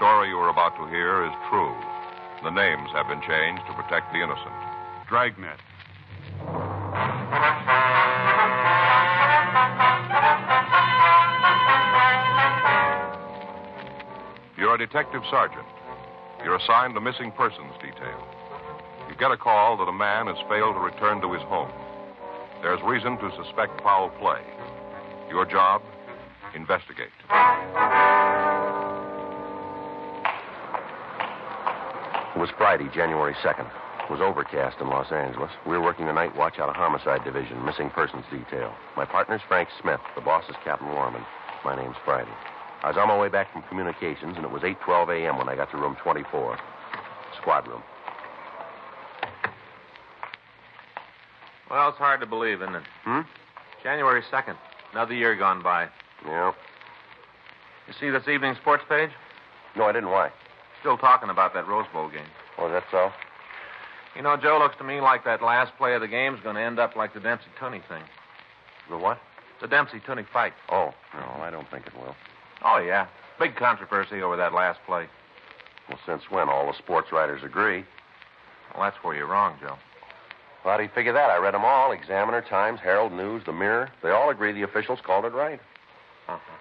story you are about to hear is true. The names have been changed to protect the innocent. Dragnet. You're a detective sergeant. You're assigned the missing persons detail. You get a call that a man has failed to return to his home. There's reason to suspect foul play. Your job, investigate. It was Friday, January 2nd. It was overcast in Los Angeles. We were working the night watch out of Homicide Division, missing persons detail. My partner's Frank Smith. The boss is Captain Warman. My name's Friday. I was on my way back from communications, and it was 8:12 a.m. when I got to room 24, squad room. Well, it's hard to believe, isn't it? January 2nd. Another year gone by. Yeah. You see this evening's sports page? No, I didn't. Why? Still talking about that Rose Bowl game. Oh, is that so? You know, Joe, looks to me like that last play of the game's going to end up like the Dempsey-Tunney thing. The what? The Dempsey-Tunney fight. Oh, no, I don't think it will. Oh, yeah. Big controversy over that last play. Well, since when? All the sports writers agree. Well, that's where you're wrong, Joe. Well, how do you figure that? I read them all. Examiner, Times, Herald, News, The Mirror. They all agree the officials called it right. Uh-huh.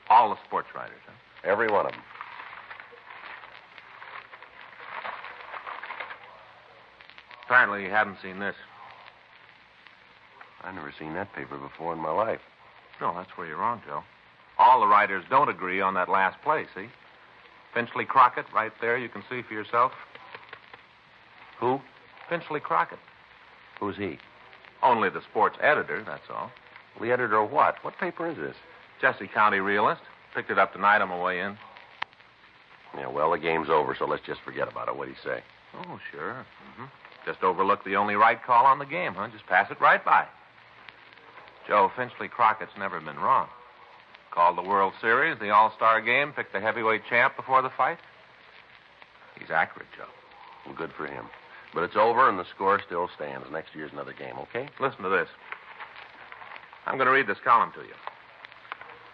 All the sports writers, huh? Every one of them. Apparently you haven't seen this. I've never seen that paper before in my life. No, that's where you're wrong, Joe. All the writers don't agree on that last play, see? Finchley Crockett, right there, you can see for yourself. Who? Finchley Crockett. Who's he? Only the sports editor, that's all. The editor of what? What paper is this? Jesse County Realist. Picked it up tonight on my way in. Yeah, well, the game's over, so let's just forget about it. What do you say? Oh, sure. Mm-hmm. Just overlook the only right call on the game, huh? Just pass it right by. Joe, Finchley Crockett's never been wrong. Called the World Series, the All-Star game, picked the heavyweight champ before the fight. He's accurate, Joe. Well, good for him. But it's over, and the score still stands. Next year's another game, okay? Listen to this. I'm going to read this column to you.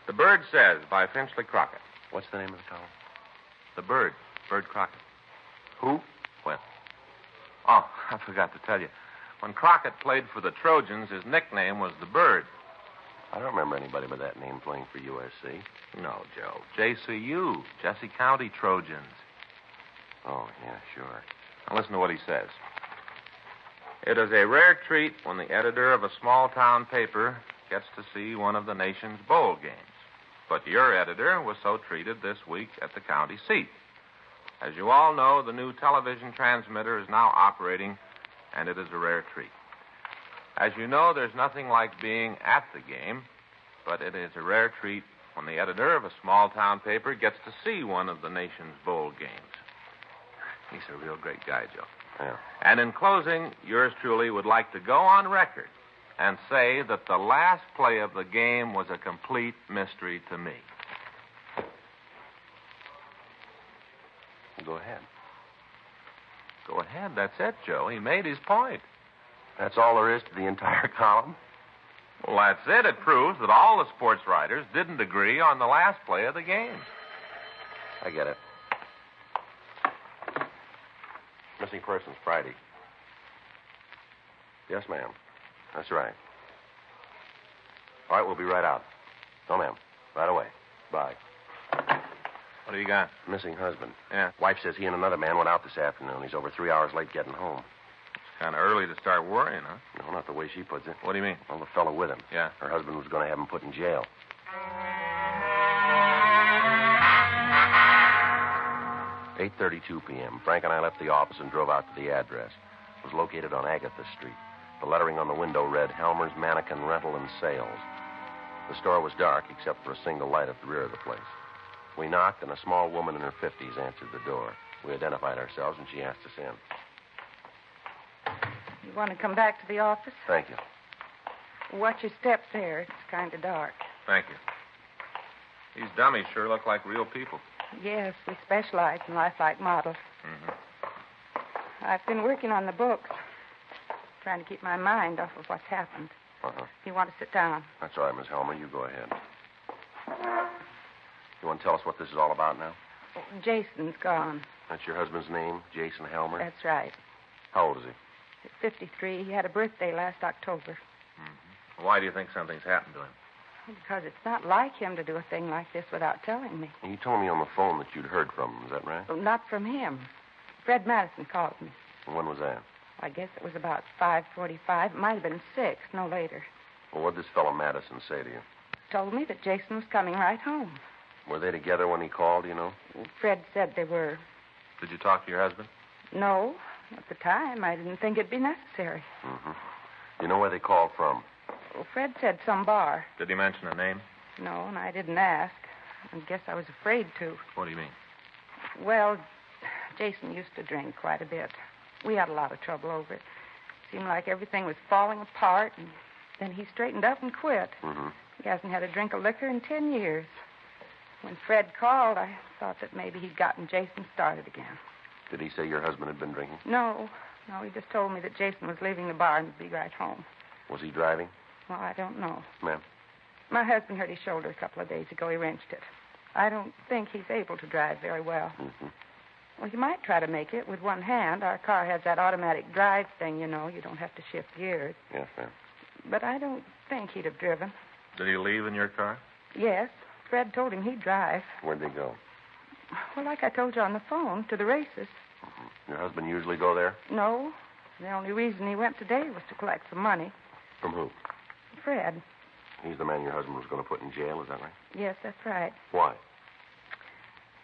The Bird Says by Finchley Crockett. What's the name of the column? The Bird. Bird Crockett. Who? Well, oh, I forgot to tell you. When Crockett played for the Trojans, his nickname was the Bird. I don't remember anybody by that name playing for USC. No, Joe. JCU, Jesse County Trojans. Oh, yeah, sure. Now listen to what he says. It is a rare treat when the editor of a small-town paper gets to see one of the nation's bowl games. But your editor was so treated this week at the county seat. As you all know, the new television transmitter is now operating, and it is a rare treat. As you know, there's nothing like being at the game, but it is a rare treat when the editor of a small-town paper gets to see one of the nation's bowl games. He's a real great guy, Joe. Yeah. And in closing, yours truly would like to go on record and say that the last play of the game was a complete mystery to me. Go ahead. Go ahead. That's it, Joe. He made his point. That's all there is to the entire column? Well, that's it. It proves that all the sports writers didn't agree on the last play of the game. I get it. Missing persons, Friday. Yes, ma'am. That's right. All right, we'll be right out. No, ma'am. Right away. Bye. What do you got? Missing husband. Yeah. Wife says he and another man went out this afternoon. He's over 3 hours late getting home. It's kind of early to start worrying, huh? No, not the way she puts it. What do you mean? Well, the fellow with him. Yeah. Her husband was going to have him put in jail. "8:32 p.m. Frank and I left the office and drove out to the address. It was located on Agatha Street. The lettering on the window read, Helmer's Mannequin Rental and Sales. The store was dark except for a single light at the rear of the place. We knocked, and a small woman in her 50s answered the door. We identified ourselves, and she asked us in. You want to come back to the office? Thank you. Watch your steps there. It's kind of dark. Thank you. These dummies sure look like real people. Yes, we specialize in lifelike models. Mm-hmm. I've been working on the books, trying to keep my mind off of what's happened. Uh-huh. You want to sit down? That's all right, Miss Helmer. You go ahead. You want to tell us what this is all about now? Oh, Jason's gone. That's your husband's name, Jason Helmer? That's right. How old is he? He's 53. He had a birthday last October. Mm-hmm. Why do you think something's happened to him? Because it's not like him to do a thing like this without telling me. You told me on the phone that you'd heard from him. Is that right? Well, not from him. Fred Madison called me. And when was that? I guess it was about 5:45. It might have been 6, no later. Well, what did this fellow Madison say to you? Told me that Jason was coming right home. Were they together when he called, you know? Fred said they were. Did you talk to your husband? No. At the time, I didn't think it'd be necessary. Mm-hmm. You know where they called from? Well, Fred said some bar. Did he mention a name? No, and I didn't ask. I guess I was afraid to. What do you mean? Well, Jason used to drink quite a bit. We had a lot of trouble over it. Seemed like everything was falling apart, and then he straightened up and quit. Mm-hmm. He hasn't had a drink of liquor in 10 years. When Fred called, I thought that maybe he'd gotten Jason started again. Did he say your husband had been drinking? No, he just told me that Jason was leaving the bar and would be right home. Was he driving? Well, I don't know. Ma'am? My husband hurt his shoulder a couple of days ago. He wrenched it. I don't think he's able to drive very well. Mm-hmm. Well, he might try to make it with one hand. Our car has that automatic drive thing, you know. You don't have to shift gears. Yes, ma'am. But I don't think he'd have driven. Did he leave in your car? Yes. Fred told him he'd drive. Where'd they go? Well, like I told you on the phone, to the races. Mm-hmm. Your husband usually go there? No. The only reason he went today was to collect some money. From who? Fred. He's the man your husband was going to put in jail, is that right? Yes, that's right. Why?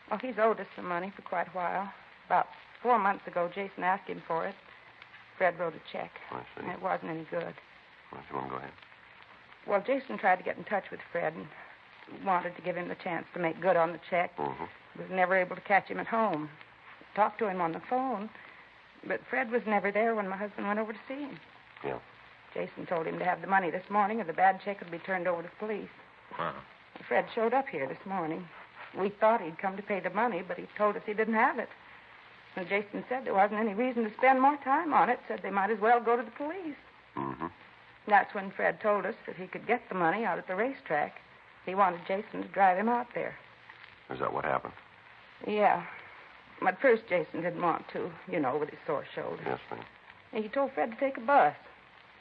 Well, he's owed us some money for quite a while. About 4 months ago, Jason asked him for it. Fred wrote a check. I see. And it wasn't any good. Well, if you want to go ahead. Well, Jason tried to get in touch with Fred and wanted to give him the chance to make good on the check. Mm-hmm. Was never able to catch him at home. Talked to him on the phone, but Fred was never there when my husband went over to see him. Yeah. Jason told him to have the money this morning or the bad check would be turned over to the police. Wow. Fred showed up here this morning. We thought he'd come to pay the money, but he told us he didn't have it. And Jason said there wasn't any reason to spend more time on it, said they might as well go to the police. Mm-hmm. That's when Fred told us that he could get the money out at the racetrack. He wanted Jason to drive him out there. Is that what happened? Yeah. At first, Jason didn't want to, you know, with his sore shoulder. Yes, ma'am. And he told Fred to take a bus.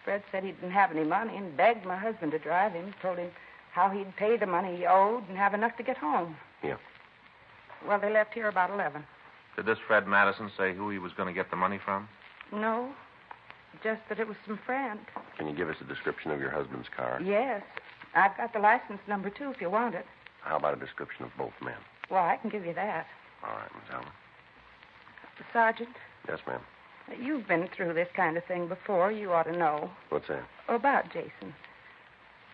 Fred said he didn't have any money and begged my husband to drive him. Told him how he'd pay the money he owed and have enough to get home. Yeah. Well, they left here about 11. Did this Fred Madison say who he was going to get the money from? No, just that it was some friend. Can you give us a description of your husband's car? Yes. I've got the license number, too, if you want it. How about a description of both men? Well, I can give you that. All right, Miss Allen. Sergeant, Yes, ma'am. you've been through this kind of thing before. You ought to know. What's that? About Jason.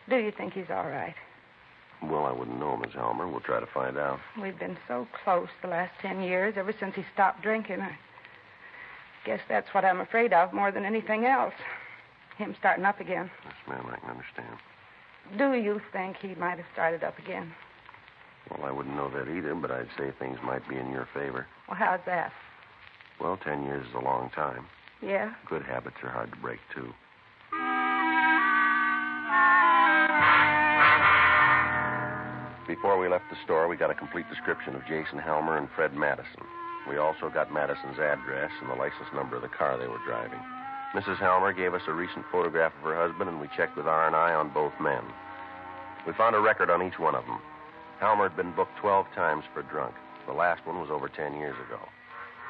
Do you think he's all right? Well, I wouldn't know, Miss Helmer. We'll try to find out. We've been so close the last 10 years, ever since he stopped drinking. I guess that's what I'm afraid of more than anything else. Him starting up again. Yes, ma'am, I can understand. Do you think he might have started up again? Well, I wouldn't know that either, but I'd say things might be in your favor. Well, how's that? Well, 10 years is a long time. Yeah? Good habits are hard to break, too. Before we left the store, we got a complete description of Jason Helmer and Fred Madison. We also got Madison's address and the license number of the car they were driving. Mrs. Helmer gave us a recent photograph of her husband, and we checked with R&I on both men. We found a record on each one of them. Helmer had been booked 12 times for drunk. The last one was over 10 years ago.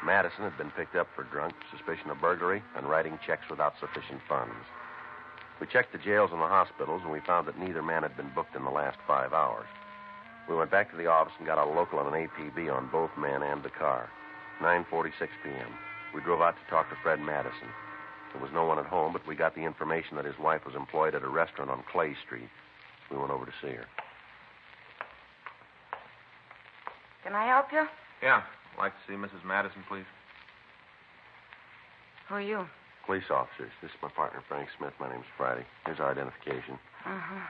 Madison had been picked up for drunk, suspicion of burglary, and writing checks without sufficient funds. We checked the jails and the hospitals, and we found that neither man had been booked in the last 5 hours. We went back to the office and got a local and an APB on both men and the car. 9:46 p.m. We drove out to talk to Fred Madison. There was no one at home, but we got the information that his wife was employed at a restaurant on Clay Street. We went over to see her. Can I help you? Yeah. I'd like to see Mrs. Madison, please. Who are you? Police officers. This is my partner, Frank Smith. My name's Friday. Here's our identification. Uh-huh.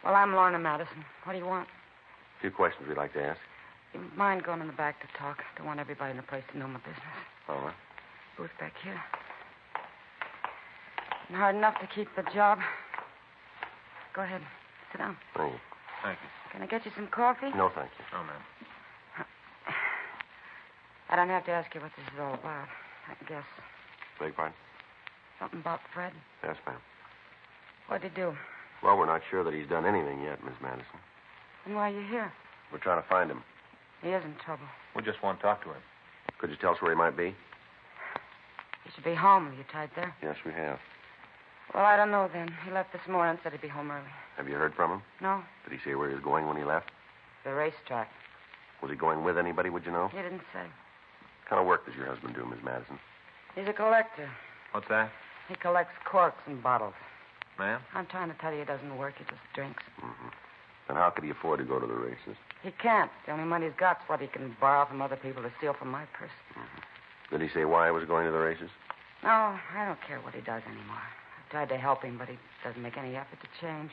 Well, I'm Lorna Madison. What do you want? A few questions we'd like to ask. You mind going in the back to talk? Don't want everybody in the place to know my business. All right. Booth back here. Been hard enough to keep the job. Go ahead. Sit down. Thank you. Thank you. Can I get you some coffee? No, thank you. Oh, ma'am. I don't have to ask you what this is all about. I can guess. Beg pardon? Something about Fred? Yes, ma'am. What'd he do? Well, we're not sure that he's done anything yet, Miss Madison. And why are you here? We're trying to find him. He is in trouble. We just want to talk to him. Could you tell us where he might be? He should be home. Are you tied there? Yes, we have. Well, I don't know then. He left this morning, said he'd be home early. Have you heard from him? No? Did he say where he was going when he left? The racetrack. Was he going with anybody, would you know? He didn't say. What kind of work does your husband do, Miss Madison? He's a collector. What's that? He collects corks and bottles. Ma'am? I'm trying to tell you he doesn't work. He just drinks. Mm-hmm. Then how could he afford to go to the races? He can't. The only money he's got's what he can borrow from other people to steal from my purse. Mm-hmm. Did he say why he was going to the races? No, I don't care what he does anymore. I've tried to help him, but he doesn't make any effort to change.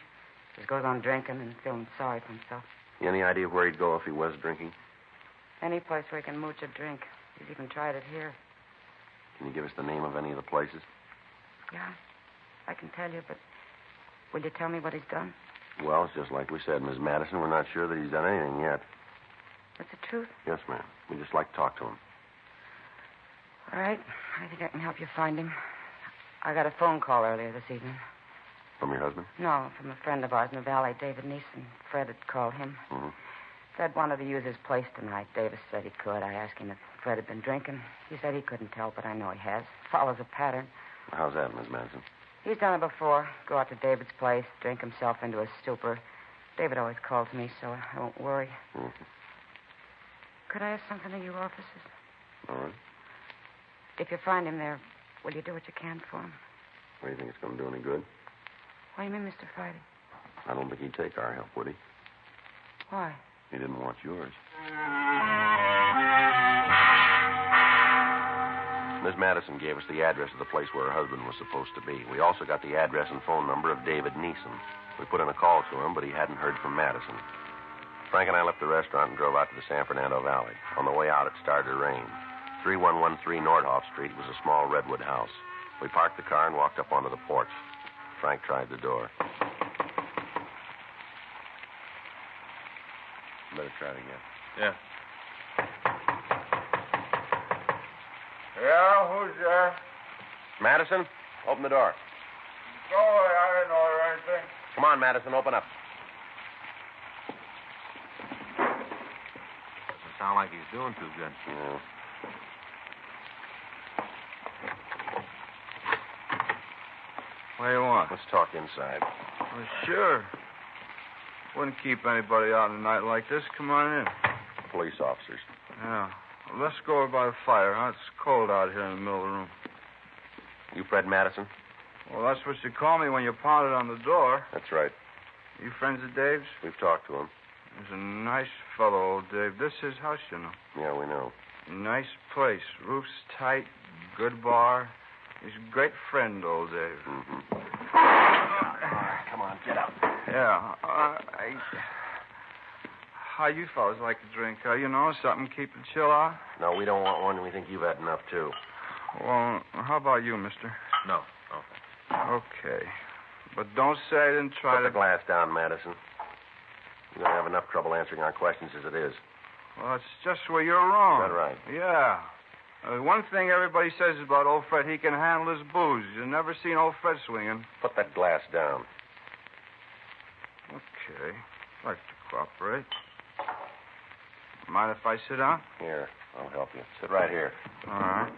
Just goes on drinking and feeling sorry for himself. Any idea where he'd go if he was drinking? Any place where he can mooch a drink. He's even tried it here. Can you give us the name of any of the places? Yeah, I can tell you, but will you tell me what he's done? Well, it's just like we said, Miss Madison. We're not sure that he's done anything yet. That's the truth? Yes, ma'am. We'd just like to talk to him. All right. I think I can help you find him. I got a phone call earlier this evening. From your husband? No, from a friend of ours in the valley, David Neeson. Fred had called him. Mm-hmm. Fred wanted to use his place tonight. Davis said he could. I asked him if Fred had been drinking. He said he couldn't tell, but I know he has. Follows a pattern. How's that, Miss Madison? He's done it before. Go out to David's place, drink himself into a stupor. David always calls me, so I won't worry. Mm-hmm. Could I ask something of you officers? All right. If you find him there, will you do what you can for him? What, do you think it's going to do any good? What do you mean, Mr. Friday? I don't think he'd take our help, would he? Why? He didn't want yours. Miss Madison gave us the address of the place where her husband was supposed to be. We also got the address and phone number of David Neeson. We put in a call to him, but he hadn't heard from Madison. Frank and I left the restaurant and drove out to the San Fernando Valley. On the way out, it started to rain. 3113 Nordhoff Street was a small redwood house. We parked the car and walked up onto the porch. Frank tried the door. Better try it again. Yeah. Yeah, who's there? Madison, open the door. Go away. I didn't order anything. Come on, Madison, open up. Doesn't sound like he's doing too good. Yeah. What do you want? Let's talk inside. Well, sure. Wouldn't keep anybody out on a night like this. Come on in. Police officers. Yeah. Well, let's go over by the fire, huh? It's cold out here in the middle of the room. You Fred Madison? Well, that's what you call me when you pounded on the door. That's right. You friends of Dave's? We've talked to him. He's a nice fellow, old Dave. This is his house, you know. Yeah, we know. Nice place. Roof's tight. Good bar. He's a great friend, old Dave. Mm-hmm. All right, come on, get up. Yeah. How you fellas like to drink? You know, something keep the chill out? No, we don't want one. We think you've had enough, too. Well, how about you, mister? No. Okay. But don't say I didn't try Put to... the glass down, Madison. You're going to have enough trouble answering our questions as it is. Well, it's just where you're wrong. Is that right? Yeah. One thing everybody says about old Fred, he can handle his booze. You've never seen old Fred swinging. Put that glass down. Okay. I'd like to cooperate. Mind if I sit down? Here, I'll help you. Sit right here. All right.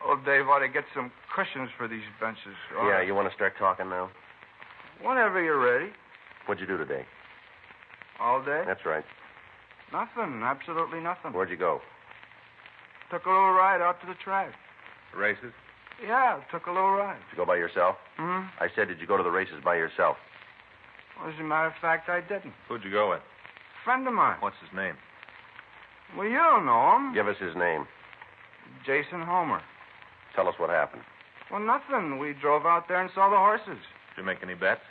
Old Dave ought to get some cushions for these benches. All Yeah, right. you want to start talking now? Whenever you're ready. What'd you do today? All day? That's right. Nothing. Absolutely nothing. Where'd you go? Took a little ride out to the track. Races? Yeah, took a little ride. Did you go by yourself? Hmm? I said, did you go to the races by yourself? Well, as a matter of fact, I didn't. Who'd you go with? Friend of mine. What's his name? Well, you don't know him. Give us his name. Jason Homer. Tell us what happened. Well, nothing. We drove out there and saw the horses. Did you make any bets?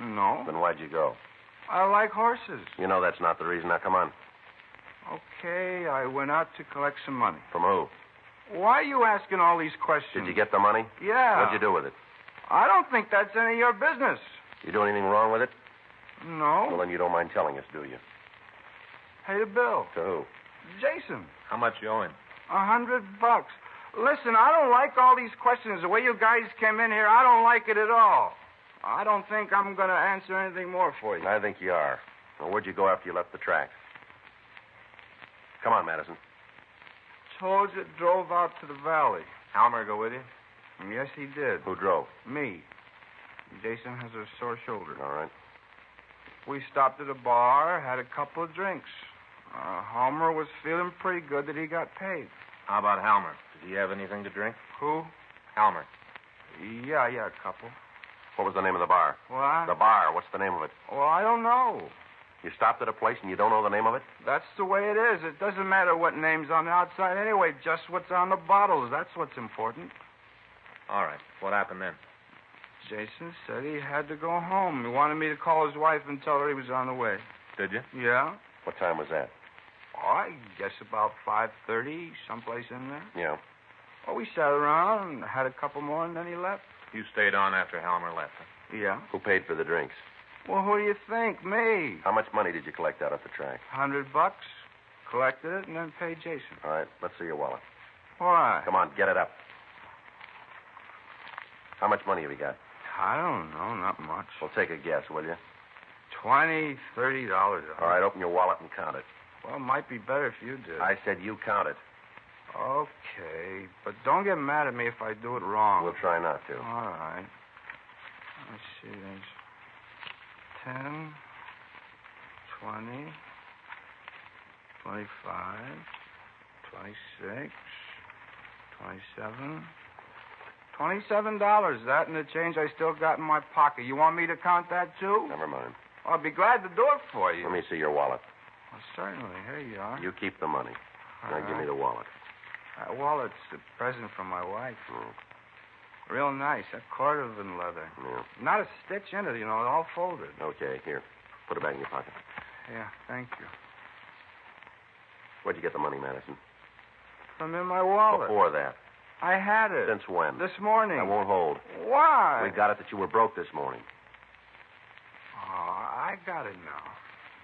No. Then why'd you go? I like horses. You know that's not the reason. Now, come on. Okay, I went out to collect some money. From who? Why are you asking all these questions? Did you get the money? Yeah. What'd you do with it? I don't think that's any of your business. You do anything wrong with it? Well, No. then you don't mind telling us, do you? Pay the bill. To who? Jason. How much you owe him? $100. Listen, I don't like all these questions. The way you guys came in here, I don't like it at all. I don't think I'm going to answer anything more for you. I think you are. Now, where'd you go after you left the track? Come on, Madison. Told drove out to the valley. Halmer go with you? Yes, he did. Who drove? Me. Jason has a sore shoulder. All right. We stopped at a bar, had a couple of drinks. Homer was feeling pretty good that he got paid. How about Halmer? Did he have anything to drink? Who? Halmer. Yeah, a couple. What was the name of the bar? What? The bar. What's the name of it? Well, I don't know. You stopped at a place and you don't know the name of it? That's the way it is. It doesn't matter what name's on the outside anyway, just what's on the bottles. That's what's important. All right. What happened then? Jason said he had to go home. He wanted me to call his wife and tell her he was on the way. Did you? Yeah? What time was that? Oh, I guess about 5:30, someplace in there. Yeah. Well, we sat around and had a couple more, and then he left. You stayed on after Halmer left. Huh? Yeah. Who paid for the drinks? Well, who do you think? Me. How much money did you collect out at the track? $100. Collected it and then paid Jason. All right, let's see your wallet. Why? Come on, get it up. How much money have you got? I don't know, not much. Well, take a guess, will you? $20, $30. All right, open your wallet and count it. Well, it might be better if you did. I said you count it. Okay, but don't get mad at me if I do it wrong. We'll try not to. All right. Let's see, there's 10, 20, 25, 26, 27. $27. That and the change I still got in my pocket. You want me to count that, too? Never mind. I'll be glad to do it for you. Let me see your wallet. Well, certainly. Here you are. You keep the money. Now give me the wallet. That wallet's a present from my wife. Mm. Real nice. That cordovan leather. Yeah. Not a stitch in it, all folded. Okay, here. Put it back in your pocket. Yeah, thank you. Where'd you get the money, Madison? From in my wallet. Before that. I had it. Since when? This morning. I won't hold. Why? We got it that you were broke this morning. Oh, I got it now.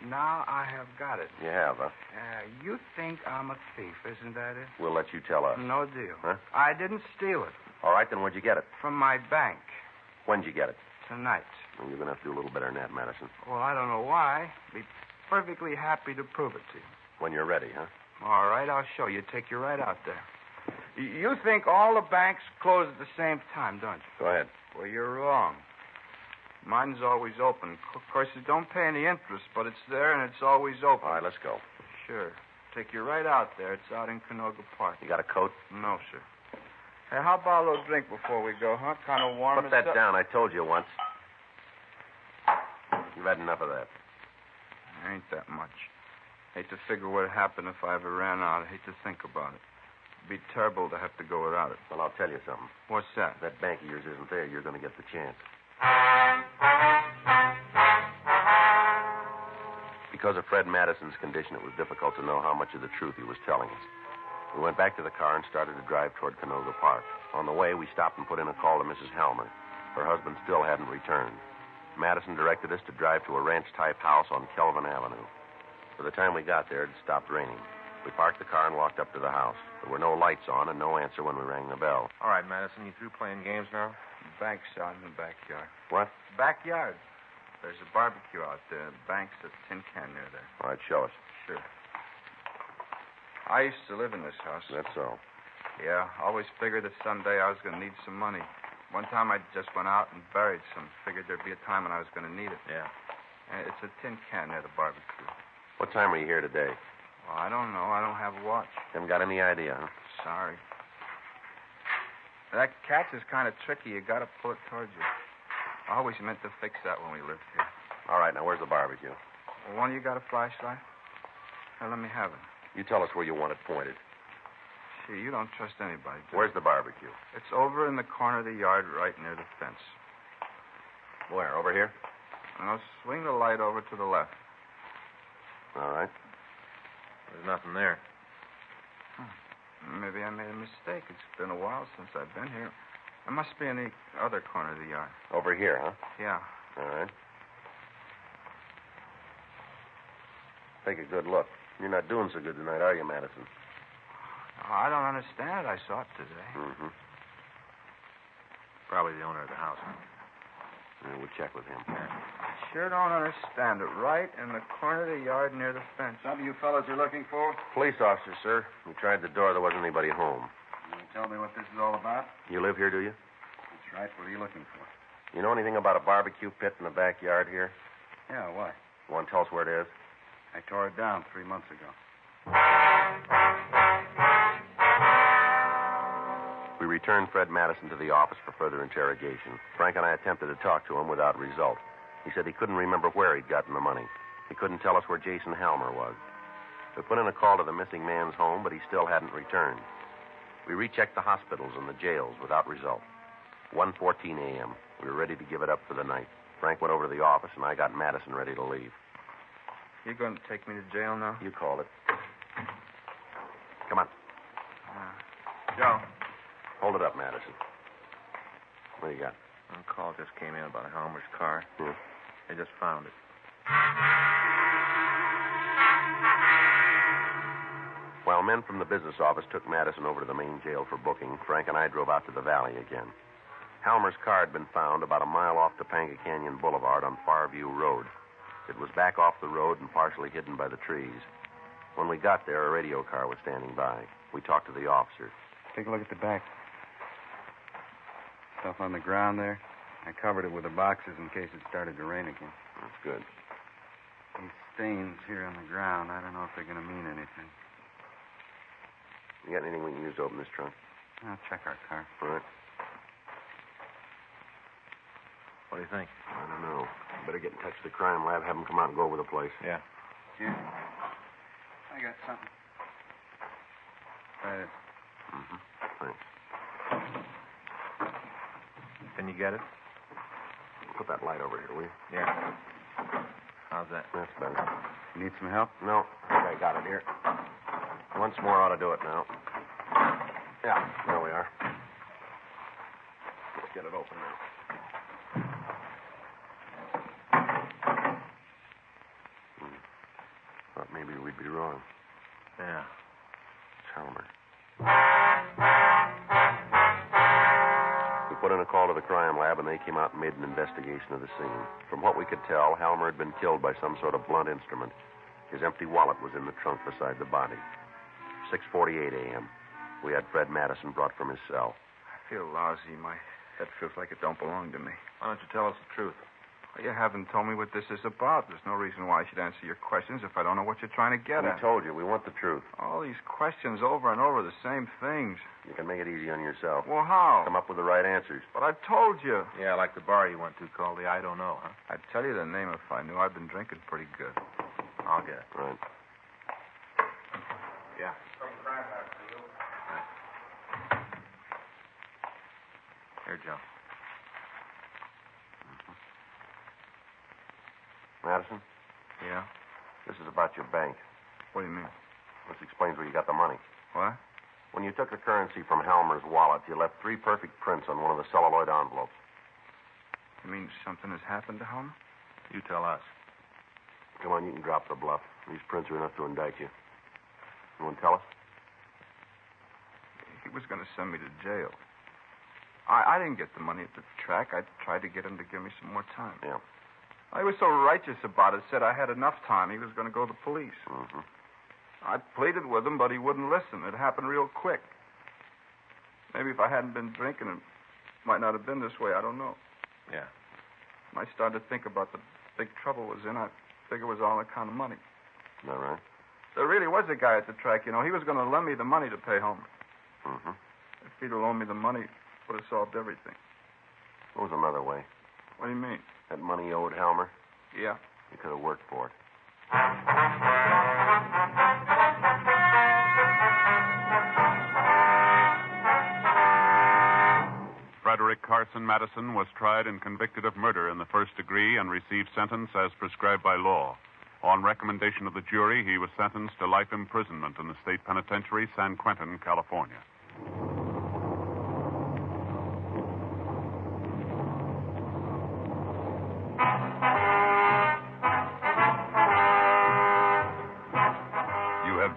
Now I have got it. You have, huh? You think I'm a thief, isn't that it? We'll let you tell us. No deal. Huh? I didn't steal it. All right, then where'd you get it? From my bank. When'd you get it? Tonight. Well, you're going to have to do a little better than that, Madison. Well, I don't know why. Be perfectly happy to prove it to you. When you're ready, huh? All right, I'll show you. Take you right out there. You think all the banks close at the same time, don't you? Go ahead. Well, you're wrong. Mine's always open. Of course, it don't pay any interest, but it's there and it's always open. All right, let's go. Sure. Take you right out there. It's out in Canoga Park. You got a coat? No, sir. Hey, how about a little drink before we go, huh? Kind of warm. Put that down. I told you once. You've had enough of that. Ain't that much. Hate to figure what'd happen if I ever ran out. I hate to think about it. It'd be terrible to have to go without it. Well, I'll tell you something. What's that? If that bank of yours isn't there, you're going to get the chance. Because of Fred Madison's condition, it was difficult to know how much of the truth he was telling us. We went back to the car and started to drive toward Canoga Park. On the way, we stopped and put in a call to Mrs. Halmer. Her husband still hadn't returned. Madison directed us to drive to a ranch-type house on Kelvin Avenue. By the time we got there, it had stopped raining. We parked the car and walked up to the house. There were no lights on and no answer when we rang the bell. All right, Madison, you through playing games now? Bank's out in the backyard. What? Backyard. There's a barbecue out there. Bank's a tin can near there. All right, show us. Sure. I used to live in this house. That's so. Yeah, always figured that someday I was going to need some money. One time I just went out and buried some. Figured there'd be a time when I was going to need it. Yeah. And it's a tin can near the barbecue. What time are you here today? Well, I don't know. I don't have a watch. Haven't got any idea, huh? Sorry. That catch is kind of tricky. You got to pull it towards you. I always meant to fix that when we lived here. All right, now where's the barbecue? Well, one of you got a flashlight? Here, let me have it. You tell us where you want it pointed. Gee, you don't trust anybody, do you? Where's the barbecue? It's over in the corner of the yard right near the fence. Where, over here? Now, swing the light over to the left. All right. There's nothing there. Maybe I made a mistake. It's been a while since I've been here. It must be in the other corner of the yard. Over here, huh? Yeah. All right. Take a good look. You're not doing so good tonight, are you, Madison? Oh, I don't understand it. I saw it today. Mm-hmm. Probably the owner of the house. Yeah, we'll check with him. I sure don't understand it. Right in the corner of the yard near the fence. Something you fellas are looking for? Police officer, sir. We tried the door. There wasn't anybody home. Can you tell me what this is all about? You live here, do you? That's right. What are you looking for? You know anything about a barbecue pit in the backyard here? Yeah, why? You want to tell us where it is? I tore it down 3 months ago. We returned Fred Madison to the office for further interrogation. Frank and I attempted to talk to him without result. He said he couldn't remember where he'd gotten the money. He couldn't tell us where Jason Halmer was. We put in a call to the missing man's home, but he still hadn't returned. We rechecked the hospitals and the jails without result. 1:14 a.m. We were ready to give it up for the night. Frank went over to the office, and I got Madison ready to leave. You going to take me to jail now? You called it. Come on. Joe. Hold it up, Madison. What do you got? A call just came in about Halmer's car. Yeah. They just found it. While men from the business office took Madison over to the main jail for booking, Frank and I drove out to the valley again. Halmer's car had been found about a mile off Topanga Canyon Boulevard on Farview Road. It was back off the road and partially hidden by the trees. When we got there, a radio car was standing by. We talked to the officer. Take a look at the back. Stuff on the ground there. I covered it with the boxes in case it started to rain again. That's good. These stains here on the ground, I don't know if they're going to mean anything. You got anything we can use to open this trunk? I'll check our car. All right. What do you think? I don't know. Better get in touch with the crime lab, have them come out and go over the place. Yeah. Here. I got something. Try this. Mm-hmm. Thanks. Can you get it? Put that light over here, will you? Yeah. How's that? That's better. You need some help? No, I think I got it here. Once more ought to do it now. Yeah, there we are. Let's get it open now. Thought maybe we'd be wrong. Yeah. It's Halmer. We put in a call to the crime lab, and they came out and made an investigation of the scene. From what we could tell, Halmer had been killed by some sort of blunt instrument. His empty wallet was in the trunk beside the body. 6:48 a.m. We had Fred Madison brought from his cell. I feel lousy. My head feels like it don't belong to me. Why don't you tell us the truth? Well, you haven't told me what this is about. There's no reason why I should answer your questions if I don't know what you're trying to get We at. told you, we want the truth. All these questions over and over, the same things. You can make it easy on yourself. Well, how? Come up with the right answers. But I told you. Yeah, like the bar you went to called the I Don't Know, huh? I'd tell you the name if I knew. I've been drinking pretty good. I'll get it. Right. Yeah. Here, Joe. Madison, Yeah? this is about your bank. What do you mean? This explains where you got the money. What? When you took the currency from Halmer's wallet, you left 3 perfect prints on one of the celluloid envelopes. You mean something has happened to Homer? You tell us. Come on, you can drop the bluff. These prints are enough to indict you. You want to tell us? He was going to send me to jail. I didn't get the money at the track. I tried to get him to give me some more time. Yeah. He was so righteous about it, said I had enough time. He was going to go to the police. Mm-hmm. I pleaded with him, but he wouldn't listen. It happened real quick. Maybe if I hadn't been drinking, it might not have been this way. I don't know. Yeah. When I started to think about the big trouble it was in, I figured it was all on account of money. Is that right? There really was a guy at the track, you know. He was going to lend me the money to pay Homer. Mm-hmm. If he'd have loaned me the money, it would have solved everything. What was another way? What do you mean? That money you owed Halmer? Yeah. You could have worked for it. Frederick Carson Madison was tried and convicted of murder in the first degree and received sentence as prescribed by law. On recommendation of the jury, he was sentenced to life imprisonment in the state penitentiary, San Quentin, California.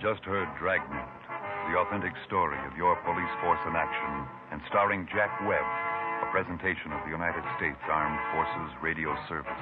just heard Dragnet, the authentic story of your police force in action, and starring Jack Webb, a presentation of the United States Armed Forces Radio Service.